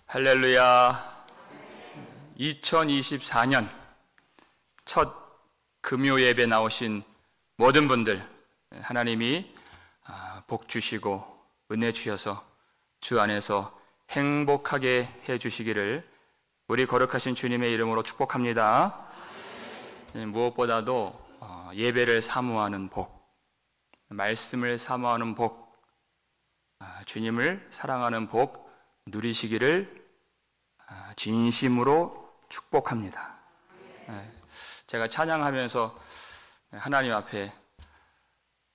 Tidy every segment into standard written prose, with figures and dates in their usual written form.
할렐루야. 2024년 첫 금요 예배 나오신 모든 분들, 하나님이 복 주시고 은혜 주셔서 주 안에서 행복하게 해 주시기를 우리 거룩하신 주님의 이름으로 축복합니다. 무엇보다도 예배를 사모하는 복, 말씀을 사모하는 복, 주님을 사랑하는 복 누리시기를 진심으로 축복합니다. 제가 찬양하면서 하나님 앞에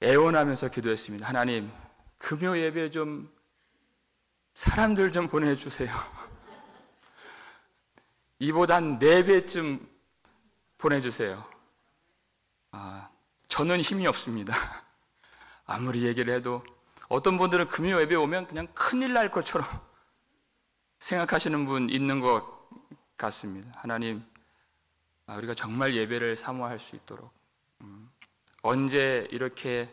애원하면서 기도했습니다. 하나님, 금요 예배 좀 사람들 좀 보내주세요. 이보다 한 4배쯤 보내주세요. 저는 힘이 없습니다. 아무리 얘기를 해도 어떤 분들은 금요 예배 오면 그냥 큰일 날 것처럼 생각하시는 분 있는 것 같습니다. 하나님, 우리가 정말 예배를 사모할 수 있도록 언제 이렇게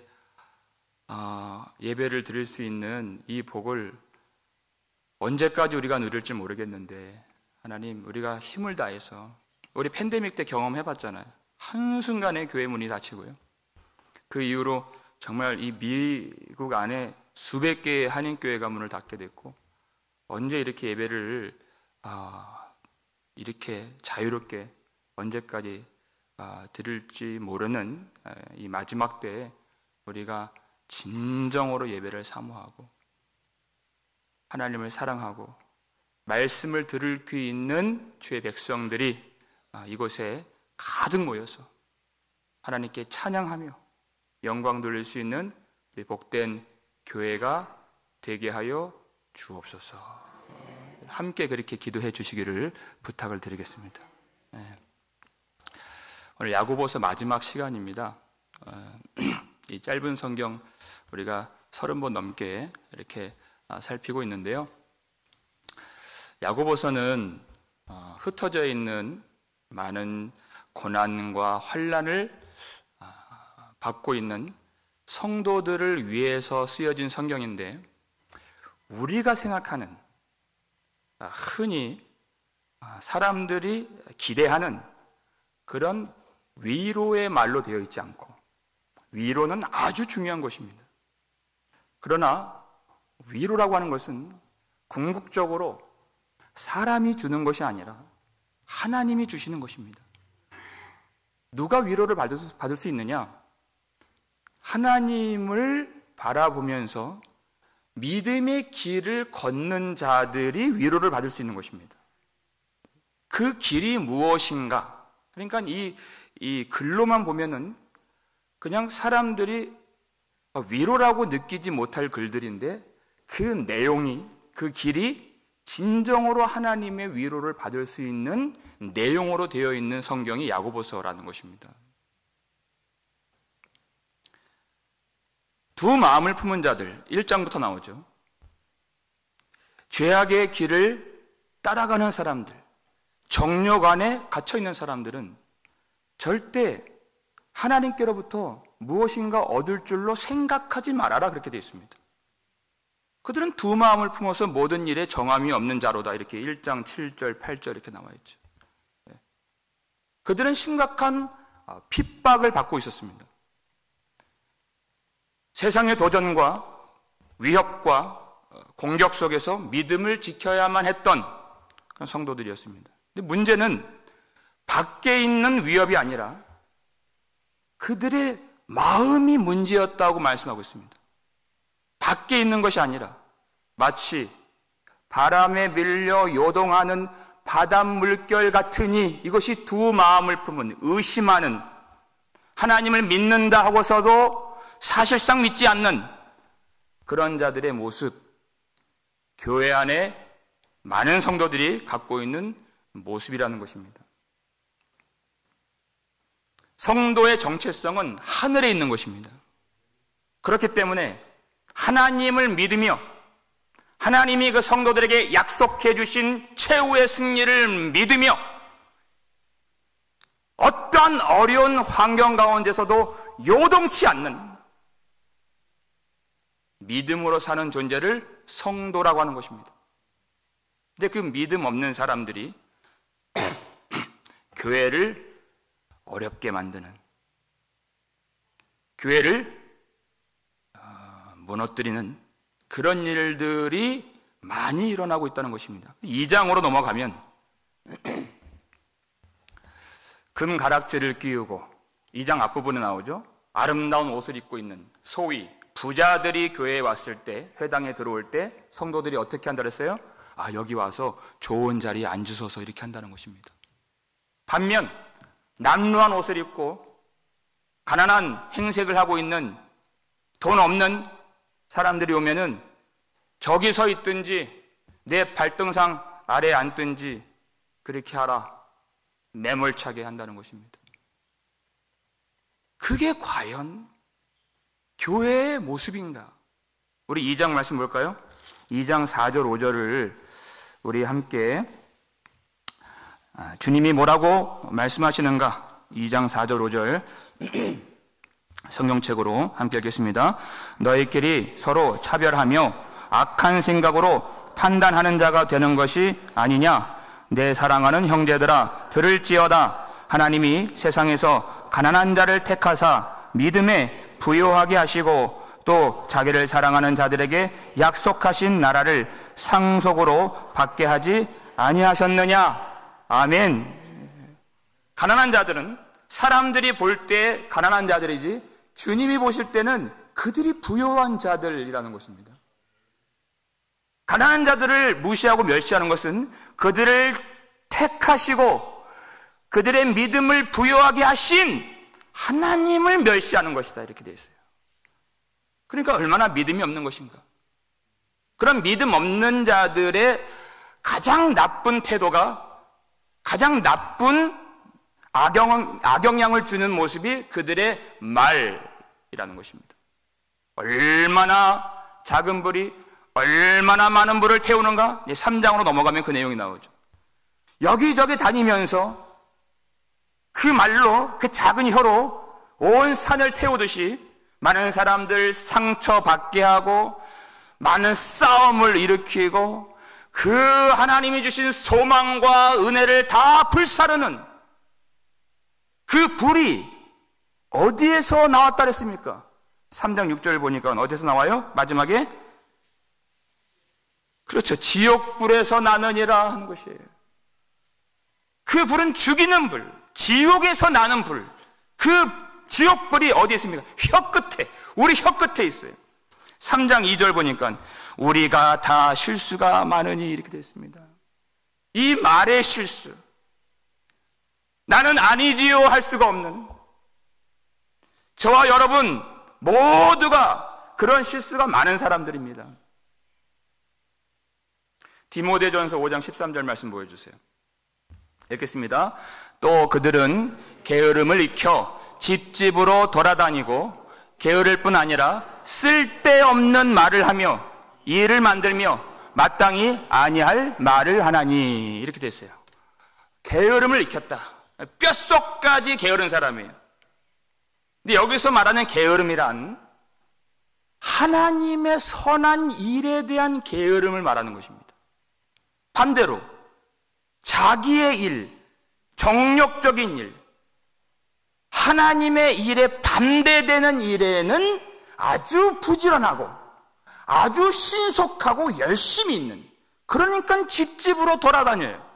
예배를 드릴 수 있는 이 복을 언제까지 우리가 누릴지 모르겠는데, 하나님, 우리가 힘을 다해서, 우리 팬데믹 때 경험해봤잖아요. 한순간에 교회 문이 닫히고요. 그 이후로 정말 이 미국 안에 수백 개의 한인교회가 문을 닫게 됐고, 언제 이렇게 예배를 이렇게 자유롭게 언제까지 드릴지 모르는 이 마지막 때에 우리가 진정으로 예배를 사모하고 하나님을 사랑하고 말씀을 들을 귀 있는 주의 백성들이 이곳에 가득 모여서 하나님께 찬양하며 영광 돌릴 수 있는 복된 교회가 되게 하여 주옵소서. 함께 그렇게 기도해 주시기를 부탁을 드리겠습니다. 오늘 야고보서 마지막 시간입니다. 이 짧은 성경 우리가 30번 넘게 이렇게 살피고 있는데요. 야고보서는 흩어져 있는 많은 고난과 환난을 받고 있는 성도들을 위해서 쓰여진 성경인데, 우리가 생각하는 흔히 사람들이 기대하는 그런 위로의 말로 되어 있지 않고, 위로는 아주 중요한 것입니다. 그러나 위로라고 하는 것은 궁극적으로 사람이 주는 것이 아니라 하나님이 주시는 것입니다. 누가 위로를 받을 수 있느냐? 하나님을 바라보면서 믿음의 길을 걷는 자들이 위로를 받을 수 있는 것입니다. 그 길이 무엇인가? 그러니까 이 글로만 보면은 그냥 사람들이 위로라고 느끼지 못할 글들인데, 그 내용이, 그 길이 진정으로 하나님의 위로를 받을 수 있는 내용으로 되어 있는 성경이 야고보서라는 것입니다. 두 마음을 품은 자들, 1장부터 나오죠. 죄악의 길을 따라가는 사람들, 정욕 안에 갇혀있는 사람들은 절대 하나님께로부터 무엇인가 얻을 줄로 생각하지 말아라, 그렇게 되어 있습니다. 그들은 두 마음을 품어서 모든 일에 정함이 없는 자로다, 이렇게 1장 7절 8절 이렇게 나와 있죠. 그들은 심각한 핍박을 받고 있었습니다. 세상의 도전과 위협과 공격 속에서 믿음을 지켜야만 했던 그런 성도들이었습니다. 근데 문제는 밖에 있는 위협이 아니라 그들의 마음이 문제였다고 말씀하고 있습니다. 밖에 있는 것이 아니라 마치 바람에 밀려 요동하는 바닷물결 같으니, 이것이 두 마음을 품은, 의심하는, 하나님을 믿는다 하고서도 사실상 믿지 않는 그런 자들의 모습, 교회 안에 많은 성도들이 갖고 있는 모습이라는 것입니다. 성도의 정체성은 하늘에 있는 것입니다. 그렇기 때문에 하나님을 믿으며 하나님이 그 성도들에게 약속해 주신 최후의 승리를 믿으며 어떠한 어려운 환경 가운데서도 요동치 않는 믿음으로 사는 존재를 성도라고 하는 것입니다. 근데 그 믿음 없는 사람들이 교회를 어렵게 만드는, 교회를 무너뜨리는 그런 일들이 많이 일어나고 있다는 것입니다. 2장으로 넘어가면 금가락지를 끼우고, 2장 앞부분에 나오죠. 아름다운 옷을 입고 있는 소위 부자들이 교회에 왔을 때, 회당에 들어올 때 성도들이 어떻게 한다 그랬어요? 여기 와서 좋은 자리에 앉으소서, 이렇게 한다는 것입니다. 반면 남루한 옷을 입고 가난한 행색을 하고 있는 돈 없는 사람들이 오면은 저기 서 있든지 내 발등상 아래에 앉든지 그렇게 하라, 매몰차게 한다는 것입니다. 그게 과연 교회의 모습인가? 우리 2장 말씀 볼까요? 2장 4절 5절을 우리 함께 주님이 뭐라고 말씀하시는가? 2장 4절 5절 성경책으로 함께 읽겠습니다. 너희끼리 서로 차별하며 악한 생각으로 판단하는 자가 되는 것이 아니냐? 내 사랑하는 형제들아, 들을지어다. 하나님이 세상에서 가난한 자를 택하사 믿음에 부요하게 하시고 또 자기를 사랑하는 자들에게 약속하신 나라를 상속으로 받게 하지 아니하셨느냐? 아멘. 가난한 자들은 사람들이 볼 때 가난한 자들이지, 주님이 보실 때는 그들이 부요한 자들이라는 것입니다. 가난한 자들을 무시하고 멸시하는 것은 그들을 택하시고 그들의 믿음을 부요하게 하신 하나님을 멸시하는 것이다, 이렇게 되어 있어요. 그러니까 얼마나 믿음이 없는 것인가. 그런 믿음 없는 자들의 가장 나쁜 태도가, 가장 나쁜 악영향을 주는 모습이 그들의 말이라는 것입니다. 얼마나 작은 불이 얼마나 많은 불을 태우는가? 3장으로 넘어가면 그 내용이 나오죠. 여기저기 다니면서 그 말로, 그 작은 혀로 온 산을 태우듯이 많은 사람들 상처받게 하고 많은 싸움을 일으키고 그 하나님이 주신 소망과 은혜를 다 불사르는 그 불이 어디에서 나왔다 그랬습니까? 3장 6절 보니까 어디서 나와요? 마지막에 그렇죠, 지옥불에서 나느니라 하는 것이에요. 그 불은 죽이는 불, 지옥에서 나는 불. 그 지옥불이 어디에 있습니까? 혀끝에, 우리 혀끝에 있어요. 3장 2절 보니까 우리가 다 실수가 많으니 이렇게 되어 있습니다. 이 말의 실수, 나는 아니지요 할 수가 없는, 저와 여러분 모두가 그런 실수가 많은 사람들입니다. 디모데전서 5장 13절 말씀 보여주세요. 읽겠습니다. 또 그들은 게으름을 익혀 집집으로 돌아다니고 게으를 뿐 아니라 쓸데없는 말을 하며 일을 만들며 마땅히 아니할 말을 하나니, 이렇게 됐어요. 게으름을 익혔다. 뼛속까지 게으른 사람이에요. 근데 여기서 말하는 게으름이란 하나님의 선한 일에 대한 게으름을 말하는 것입니다. 반대로 자기의 일, 정욕적인 일, 하나님의 일에 반대되는 일에는 아주 부지런하고 아주 신속하고 열심히 있는, 그러니까 집집으로 돌아다녀요.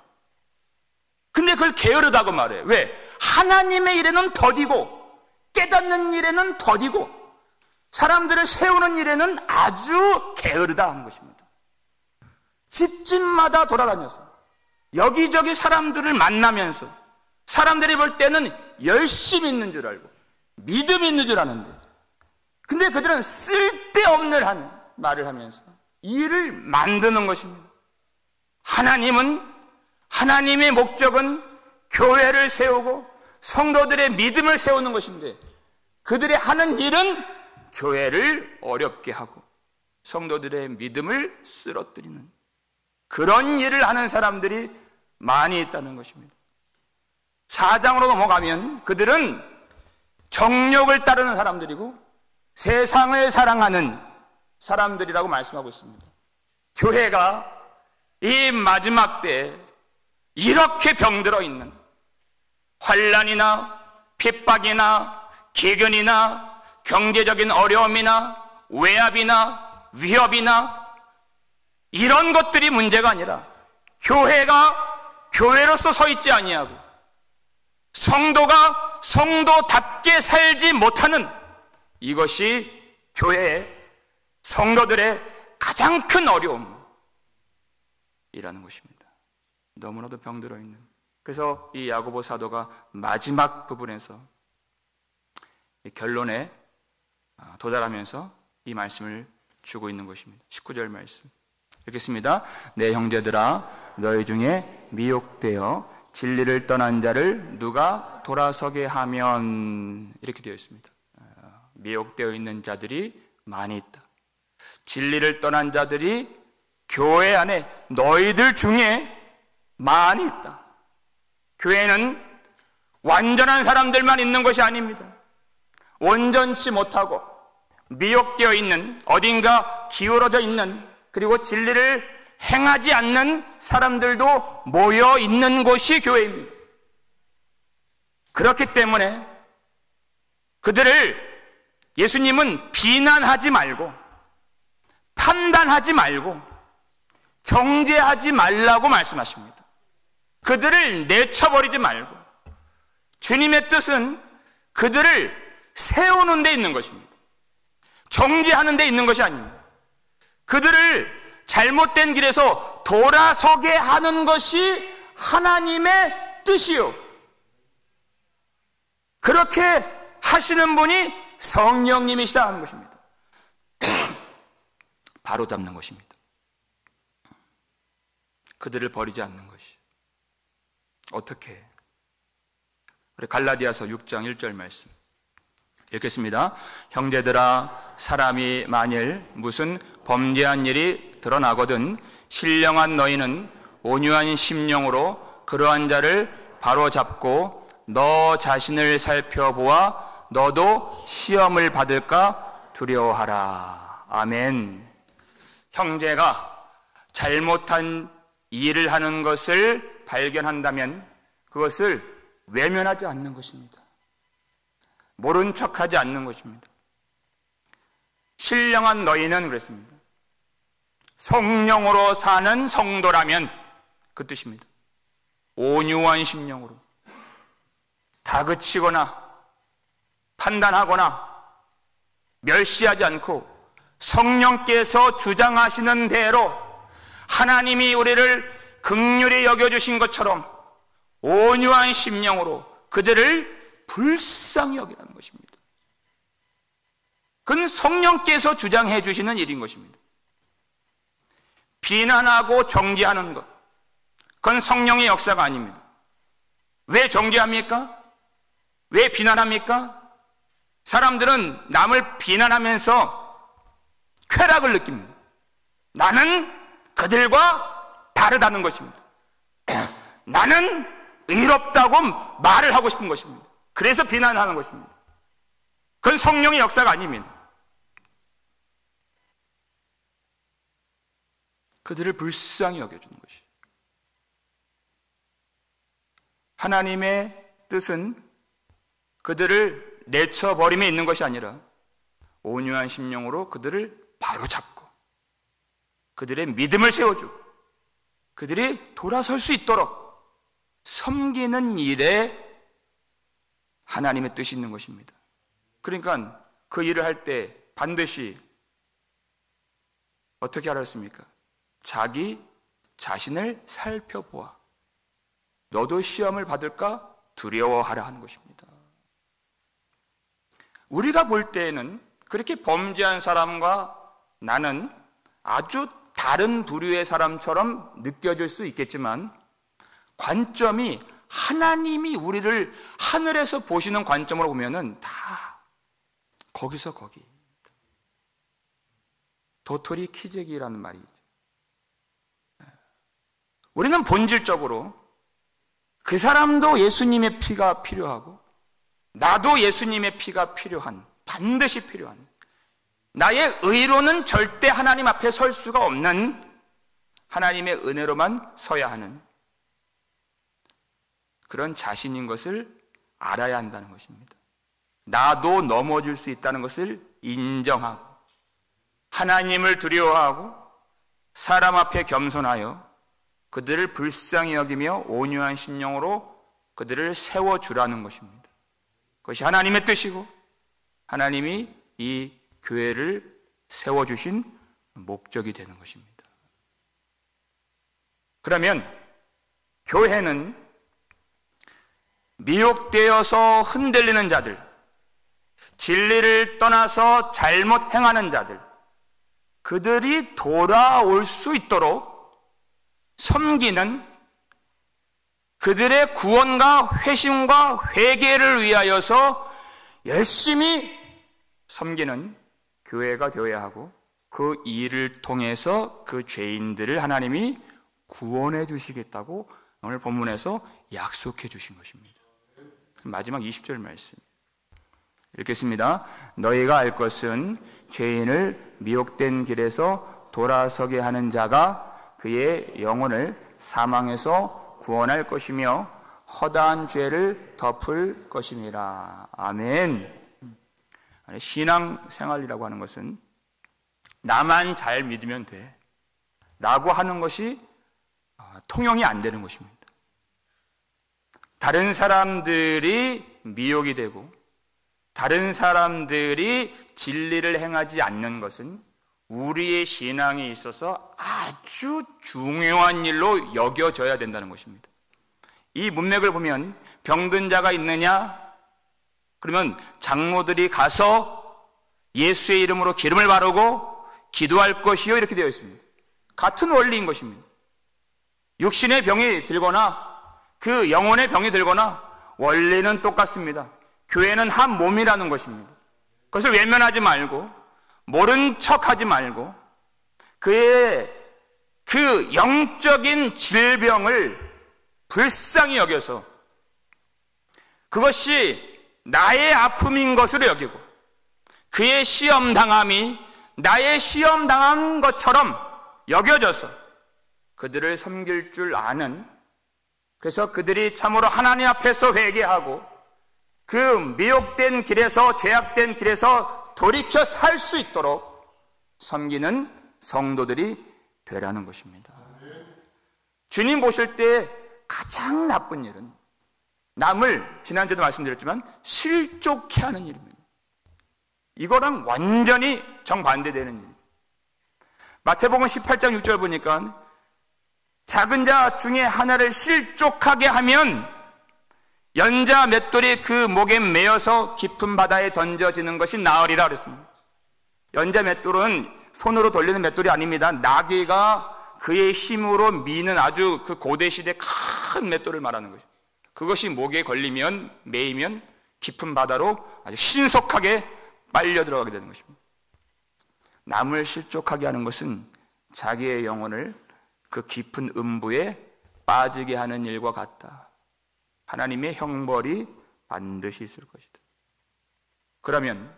근데 그걸 게으르다고 말해요. 왜? 하나님의 일에는 더디고 깨닫는 일에는 더디고 사람들을 세우는 일에는 아주 게으르다 하는 것입니다. 집집마다 돌아다녀서 여기저기 사람들을 만나면서 사람들이 볼 때는 열심히 있는 줄 알고 믿음이 있는 줄 아는데, 근데 그들은 쓸데없는 말을 하면서 일을 만드는 것입니다. 하나님의 목적은 교회를 세우고 성도들의 믿음을 세우는 것인데, 그들이 하는 일은 교회를 어렵게 하고 성도들의 믿음을 쓰러뜨리는 그런 일을 하는 사람들이 많이 있다는 것입니다. 4장으로 넘어가면 그들은 정욕을 따르는 사람들이고 세상을 사랑하는 사람들이라고 말씀하고 있습니다. 교회가 이 마지막 때에 이렇게 병들어 있는 환난이나 핍박이나 기근이나 경제적인 어려움이나 외압이나 위협이나 이런 것들이 문제가 아니라 교회가 교회로서 서 있지 아니하고 성도가 성도답게 살지 못하는 이것이 교회의 성도들의 가장 큰 어려움이라는 것입니다. 너무나도 병들어 있는. 그래서 이 야고보 사도가 마지막 부분에서 결론에 도달하면서 이 말씀을 주고 있는 것입니다. 19절 말씀 읽겠습니다. 내 형제들아, 너희 중에 미혹되어 진리를 떠난 자를 누가 돌아서게 하면, 이렇게 되어 있습니다. 미혹되어 있는 자들이 많이 있다. 진리를 떠난 자들이 교회 안에 너희들 중에 많이 있다. 교회는 완전한 사람들만 있는 것이 아닙니다. 온전치 못하고 미혹되어 있는, 어딘가 기울어져 있는, 그리고 진리를 행하지 않는 사람들도 모여 있는 곳이 교회입니다. 그렇기 때문에 그들을 예수님은 비난하지 말고 판단하지 말고 정죄하지 말라고 말씀하십니다. 그들을 내쳐버리지 말고, 주님의 뜻은 그들을 세우는 데 있는 것입니다. 정죄하는 데 있는 것이 아닙니다. 그들을 잘못된 길에서 돌아서게 하는 것이 하나님의 뜻이요, 그렇게 하시는 분이 성령님이시다 하는 것입니다. 바로 잡는 것입니다. 그들을 버리지 않는 것이. 어떻게? 우리 갈라디아서 6장 1절 말씀 읽겠습니다. 형제들아, 사람이 만일 무슨 범죄한 일이 드러나거든 신령한 너희는 온유한 심령으로 그러한 자를 바로잡고 너 자신을 살펴보아 너도 시험을 받을까 두려워하라. 아멘. 형제가 잘못한 일을 하는 것을 발견한다면 그것을 외면하지 않는 것입니다. 모른 척하지 않는 것입니다. 신령한 너희는 그랬습니다. 성령으로 사는 성도라면 그 뜻입니다. 온유한 심령으로 다그치거나 판단하거나 멸시하지 않고 성령께서 주장하시는 대로 하나님이 우리를 긍휼히 여겨주신 것처럼 온유한 심령으로 그들을 불쌍히 여기라는 것입니다. 그건 성령께서 주장해 주시는 일인 것입니다. 비난하고 정죄하는 것, 그건 성령의 역사가 아닙니다. 왜 정죄합니까? 왜 비난합니까? 사람들은 남을 비난하면서 쾌락을 느낍니다. 나는 그들과 다르다는 것입니다. 나는 의롭다고 말을 하고 싶은 것입니다. 그래서 비난하는 것입니다. 그건 성령의 역사가 아닙니다. 그들을 불쌍히 여겨주는 것이. 하나님의 뜻은 그들을 내쳐버림에 있는 것이 아니라 온유한 심령으로 그들을 바로잡고 그들의 믿음을 세워주고 그들이 돌아설 수 있도록 섬기는 일에 하나님의 뜻이 있는 것입니다. 그러니까 그 일을 할 때 반드시 어떻게 알았습니까? 자기 자신을 살펴보아 너도 시험을 받을까 두려워하라 하는 것입니다. 우리가 볼 때에는 그렇게 범죄한 사람과 나는 아주 다른 부류의 사람처럼 느껴질 수 있겠지만 관점이 하나님이 우리를 하늘에서 보시는 관점으로 보면은 다 거기서 거기. 도토리 키재기라는 말이죠. 우리는 본질적으로 그 사람도 예수님의 피가 필요하고 나도 예수님의 피가 필요한, 반드시 필요한, 나의 의로는 절대 하나님 앞에 설 수가 없는 하나님의 은혜로만 서야 하는 그런 자신인 것을 알아야 한다는 것입니다. 나도 넘어질 수 있다는 것을 인정하고 하나님을 두려워하고 사람 앞에 겸손하여 그들을 불쌍히 여기며 온유한 심령으로 그들을 세워주라는 것입니다. 그것이 하나님의 뜻이고 하나님이 이 교회를 세워주신 목적이 되는 것입니다. 그러면 교회는 미혹되어서 흔들리는 자들, 진리를 떠나서 잘못 행하는 자들, 그들이 돌아올 수 있도록 섬기는 그들의 구원과 회심과 회개를 위하여서 열심히 섬기는 교회가 되어야 하고 그 일을 통해서 그 죄인들을 하나님이 구원해 주시겠다고 오늘 본문에서 약속해 주신 것입니다. 마지막 20절 말씀 읽겠습니다. 너희가 알 것은 죄인을 미혹된 길에서 돌아서게 하는 자가 그의 영혼을 사망에서 구원할 것이며 허다한 죄를 덮을 것임이라. 아멘. 신앙생활이라고 하는 것은 나만 잘 믿으면 돼 라고 하는 것이 통용이 안 되는 것입니다. 다른 사람들이 미혹이 되고 다른 사람들이 진리를 행하지 않는 것은 우리의 신앙에 있어서 아주 중요한 일로 여겨져야 된다는 것입니다. 이 문맥을 보면 병든 자가 있느냐? 그러면 장로들이 가서 예수의 이름으로 기름을 바르고 기도할 것이요 이렇게 되어 있습니다. 같은 원리인 것입니다. 육신의 병이 들거나 그 영혼의 병이 들거나 원리는 똑같습니다. 교회는 한 몸이라는 것입니다. 그것을 외면하지 말고 모른 척하지 말고 그의 그 영적인 질병을 불쌍히 여겨서 그것이 나의 아픔인 것으로 여기고 그의 시험당함이 나의 시험당한 것처럼 여겨져서 그들을 섬길 줄 아는, 그래서 그들이 참으로 하나님 앞에서 회개하고 그 미혹된 길에서 죄악된 길에서 돌이켜 살 수 있도록 섬기는 성도들이 되라는 것입니다. 주님 보실 때 가장 나쁜 일은 남을, 지난주에도 말씀드렸지만 실족해 하는 일입니다. 이거랑 완전히 정반대되는 일. 마태복음 18장 6절 보니까 작은 자 중에 하나를 실족하게 하면 연자 맷돌이 그 목에 매어서 깊은 바다에 던져지는 것이 나으리라 그랬습니다. 연자 맷돌은 손으로 돌리는 맷돌이 아닙니다. 나귀가 그의 힘으로 미는 아주 그 고대시대 큰 맷돌을 말하는 것이죠. 그것이 목에 걸리면, 매이면 깊은 바다로 아주 신속하게 빨려 들어가게 되는 것입니다. 남을 실족하게 하는 것은 자기의 영혼을 그 깊은 음부에 빠지게 하는 일과 같다. 하나님의 형벌이 반드시 있을 것이다. 그러면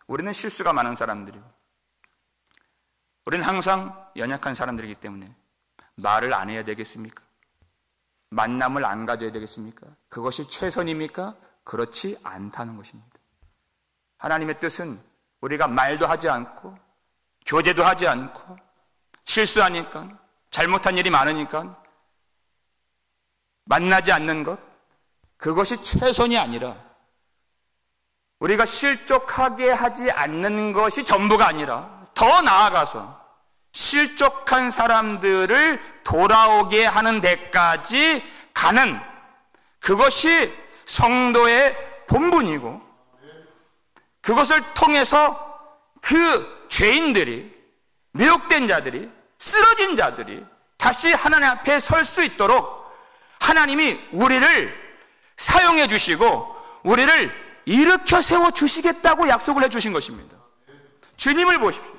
우리는 실수가 많은 사람들이고 우리는 항상 연약한 사람들이기 때문에 말을 안 해야 되겠습니까? 만남을 안 가져야 되겠습니까? 그것이 최선입니까? 그렇지 않다는 것입니다. 하나님의 뜻은 우리가 말도 하지 않고 교제도 하지 않고 실수하니까 잘못한 일이 많으니까 만나지 않는 것, 그것이 최선이 아니라 우리가 실족하게 하지 않는 것이 전부가 아니라 더 나아가서 실족한 사람들을 돌아오게 하는 데까지 가는 그것이 성도의 본분이고 그것을 통해서 그 죄인들이, 미혹된 자들이, 쓰러진 자들이 다시 하나님 앞에 설 수 있도록 하나님이 우리를 사용해 주시고 우리를 일으켜 세워 주시겠다고 약속을 해 주신 것입니다. 주님을 보십시오.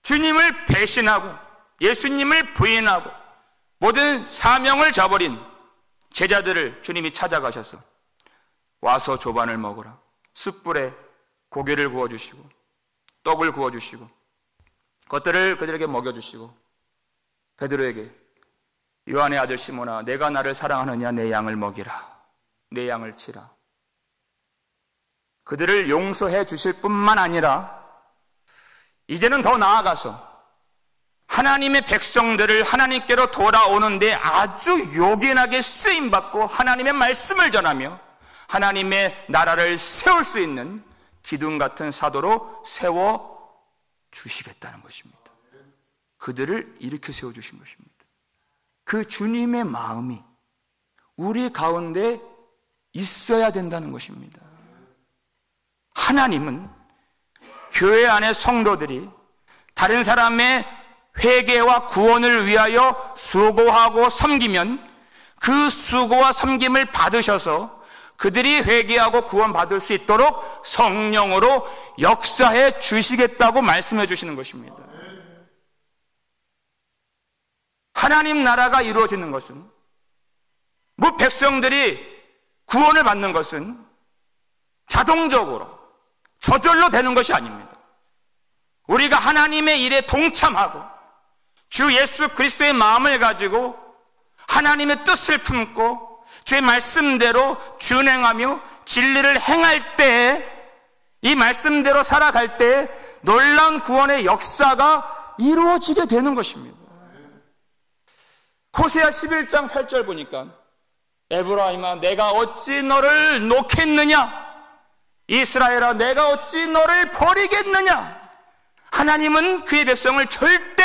주님을 배신하고 예수님을 부인하고 모든 사명을 저버린 제자들을 주님이 찾아가셔서 와서 조반을 먹으라. 숯불에 고기를 구워주시고 떡을 구워주시고 그것들을 그들에게 먹여주시고 베드로에게 요한의 아들 시몬아, 내가 나를 사랑하느냐? 내 양을 먹이라. 내 양을 치라. 그들을 용서해 주실 뿐만 아니라 이제는 더 나아가서 하나님의 백성들을 하나님께로 돌아오는데 아주 요긴하게 쓰임받고 하나님의 말씀을 전하며 하나님의 나라를 세울 수 있는 기둥 같은 사도로 세워주시겠다는 것입니다. 그들을 일으켜 세워주신 것입니다. 그 주님의 마음이 우리 가운데 있어야 된다는 것입니다. 하나님은 교회 안의 성도들이 다른 사람의 회개와 구원을 위하여 수고하고 섬기면 그 수고와 섬김을 받으셔서 그들이 회개하고 구원받을 수 있도록 성령으로 역사해 주시겠다고 말씀해 주시는 것입니다. 하나님 나라가 이루어지는 것은, 백성들이 구원을 받는 것은 자동적으로 저절로 되는 것이 아닙니다. 우리가 하나님의 일에 동참하고 주 예수 그리스도의 마음을 가지고 하나님의 뜻을 품고 주의 말씀대로 준행하며 진리를 행할 때, 이 말씀대로 살아갈 때 놀라운 구원의 역사가 이루어지게 되는 것입니다. 호세아 11장 8절 보니까 에브라임아 내가 어찌 너를 놓겠느냐? 이스라엘아 내가 어찌 너를 버리겠느냐? 하나님은 그의 백성을 절대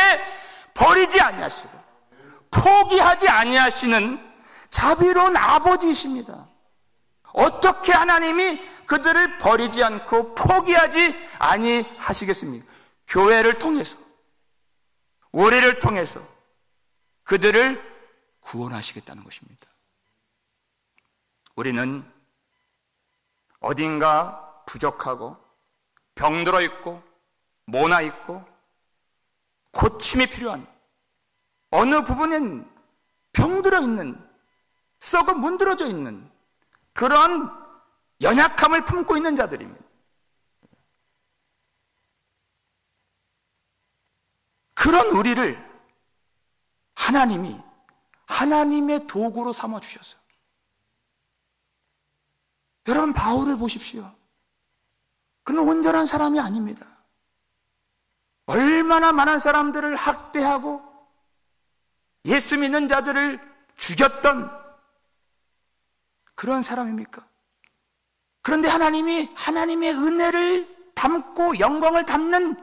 버리지 아니하시고 포기하지 아니하시는 자비로운 아버지이십니다. 어떻게 하나님이 그들을 버리지 않고 포기하지 아니하시겠습니까? 교회를 통해서, 우리를 통해서 그들을 구원하시겠다는 것입니다. 우리는 어딘가 부족하고 병들어 있고 모나 있고 고침이 필요한, 어느 부분엔 병들어 있는, 썩어 문드러져 있는 그런 연약함을 품고 있는 자들입니다. 그런 우리를 하나님이 하나님의 도구로 삼아주셨어요. 여러분, 바울을 보십시오. 그는 온전한 사람이 아닙니다. 얼마나 많은 사람들을 학대하고 예수 믿는 자들을 죽였던 그런 사람입니까? 그런데 하나님이 하나님의 은혜를 담고 영광을 담는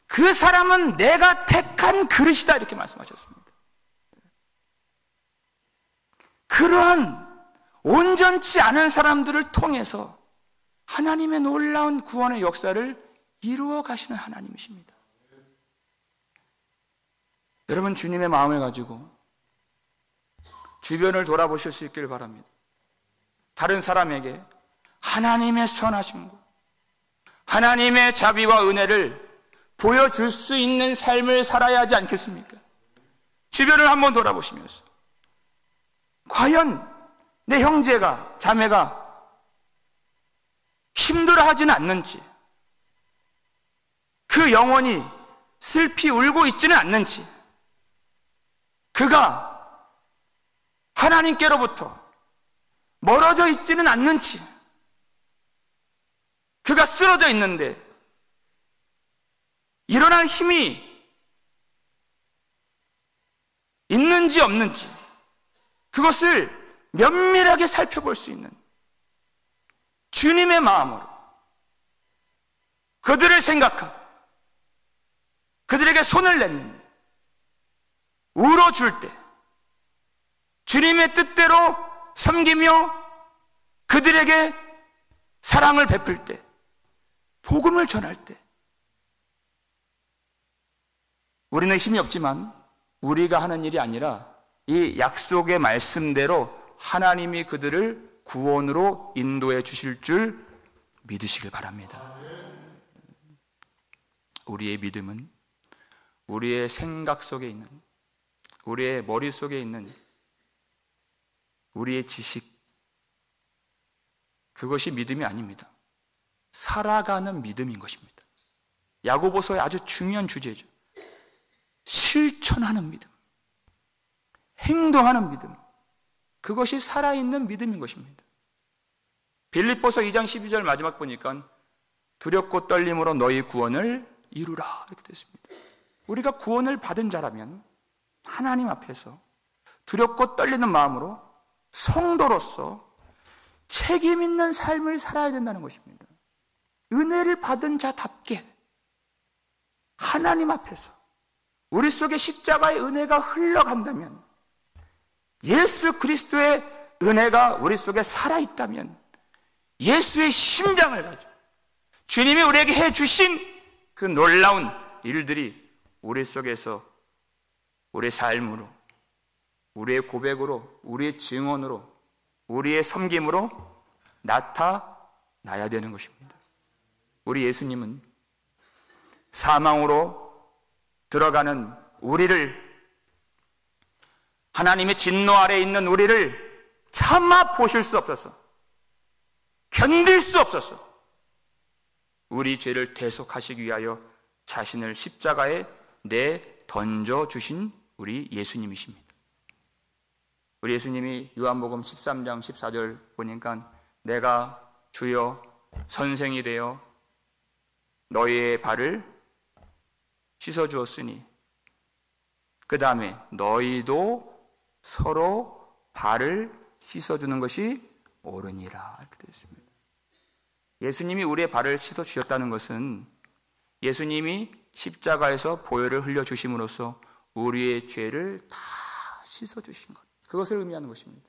그 사람은 내가 택한 그릇이다, 이렇게 말씀하셨습니다. 그러한 온전치 않은 사람들을 통해서 하나님의 놀라운 구원의 역사를 이루어 가시는 하나님이십니다. 여러분, 주님의 마음을 가지고 주변을 돌아보실 수 있기를 바랍니다. 다른 사람에게 하나님의 선하심과 하나님의 자비와 은혜를 보여줄 수 있는 삶을 살아야 하지 않겠습니까? 주변을 한번 돌아보시면서 과연 내 형제가, 자매가 힘들어하지는 않는지, 그 영혼이 슬피 울고 있지는 않는지, 그가 하나님께로부터 멀어져 있지는 않는지, 그가 쓰러져 있는데 일어날 힘이 있는지 없는지, 그것을 면밀하게 살펴볼 수 있는 주님의 마음으로 그들을 생각하고 그들에게 손을 내밀며 울어줄 때, 주님의 뜻대로 섬기며 그들에게 사랑을 베풀 때, 복음을 전할 때, 우리는 힘이 없지만 우리가 하는 일이 아니라 이 약속의 말씀대로 하나님이 그들을 구원으로 인도해 주실 줄 믿으시길 바랍니다. 우리의 믿음은 우리의 생각 속에 있는, 우리의 머릿속에 있는 우리의 지식, 그것이 믿음이 아닙니다. 살아가는 믿음인 것입니다. 야고보서의 아주 중요한 주제죠. 실천하는 믿음, 행동하는 믿음, 그것이 살아있는 믿음인 것입니다. 빌립보서 2장 12절 마지막 보니까 두렵고 떨림으로 너희 구원을 이루라 이렇게 됐습니다. 우리가 구원을 받은 자라면 하나님 앞에서 두렵고 떨리는 마음으로 성도로서 책임 있는 삶을 살아야 된다는 것입니다. 은혜를 받은 자답게 하나님 앞에서 우리 속에 십자가의 은혜가 흘러간다면, 예수 그리스도의 은혜가 우리 속에 살아있다면, 예수의 심장을 가지고 주님이 우리에게 해주신 그 놀라운 일들이 우리 속에서 우리의 삶으로, 우리의 고백으로, 우리의 증언으로, 우리의 섬김으로 나타나야 되는 것입니다. 우리 예수님은 사망으로 들어가는 우리를, 하나님의 진노 아래에 있는 우리를 참아 보실 수 없어서, 견딜 수 없어서 우리 죄를 대속하시기 위하여 자신을 십자가에 내던져 주신 우리 예수님이십니다. 우리 예수님이 요한복음 13장 14절 보니까 내가 주여 선생이 되어 너희의 발을 씻어주었으니 그 다음에 너희도 서로 발을 씻어주는 것이 옳으니라 이렇게 되어 있습니다. 예수님이 우리의 발을 씻어주셨다는 것은 예수님이 십자가에서 보혈을 흘려주심으로써 우리의 죄를 다 씻어주신 것, 그것을 의미하는 것입니다.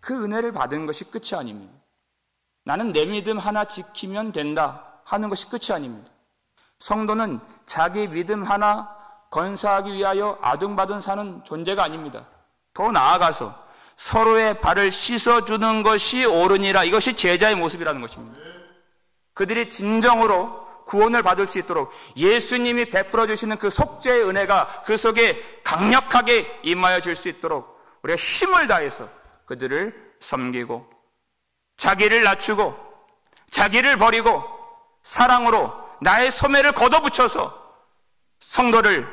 그 은혜를 받은 것이 끝이 아닙니다. 나는 내 믿음 하나 지키면 된다 하는 것이 끝이 아닙니다. 성도는 자기 믿음 하나 건사하기 위하여 아둥바둥 사는 존재가 아닙니다. 더 나아가서 서로의 발을 씻어주는 것이 옳으니라, 이것이 제자의 모습이라는 것입니다. 그들이 진정으로 구원을 받을 수 있도록 예수님이 베풀어 주시는 그 속죄의 은혜가 그 속에 강력하게 임하여 줄 수 있도록 우리가 힘을 다해서 그들을 섬기고 자기를 낮추고 자기를 버리고 사랑으로 나의 소매를 걷어붙여서 성도를,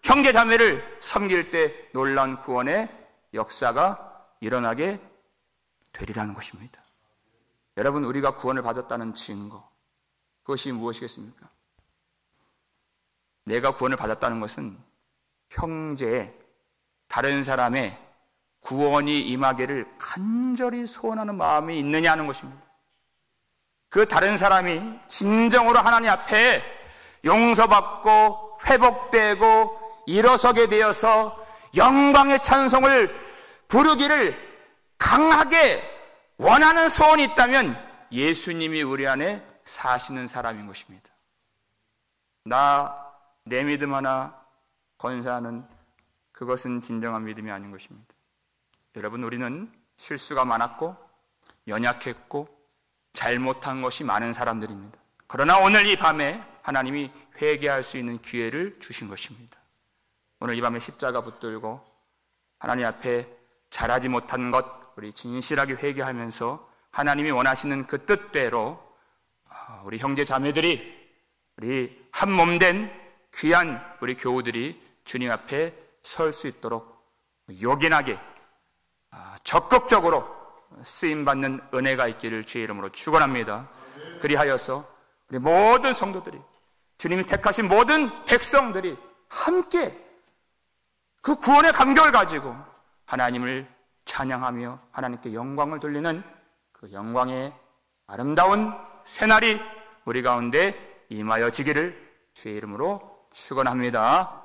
형제 자매를 섬길 때 놀라운 구원의 역사가 일어나게 되리라는 것입니다. 여러분, 우리가 구원을 받았다는 증거, 그것이 무엇이겠습니까? 내가 구원을 받았다는 것은 형제의, 다른 사람의 구원이 임하기를 간절히 소원하는 마음이 있느냐 하는 것입니다. 그 다른 사람이 진정으로 하나님 앞에 용서받고 회복되고 일어서게 되어서 영광의 찬송을 부르기를 강하게 원하는 소원이 있다면 예수님이 우리 안에 사시는 사람인 것입니다. 내 믿음 하나 건사하는 그것은 진정한 믿음이 아닌 것입니다. 여러분, 우리는 실수가 많았고 연약했고 잘못한 것이 많은 사람들입니다. 그러나 오늘 이 밤에 하나님이 회개할 수 있는 기회를 주신 것입니다. 오늘 이 밤에 십자가 붙들고 하나님 앞에 잘하지 못한 것 우리 진실하게 회개하면서 하나님이 원하시는 그 뜻대로 우리 형제 자매들이, 우리 한 몸 된 귀한 우리 교우들이 주님 앞에 설 수 있도록 요긴하게 적극적으로 쓰임받는 은혜가 있기를 주의 이름으로 축원합니다. 그리하여서 우리 모든 성도들이, 주님이 택하신 모든 백성들이 함께 그 구원의 감격을 가지고 하나님을 찬양하며 하나님께 영광을 돌리는 그 영광의 아름다운 새날이 우리 가운데 임하여지기를 주의 이름으로 축원합니다.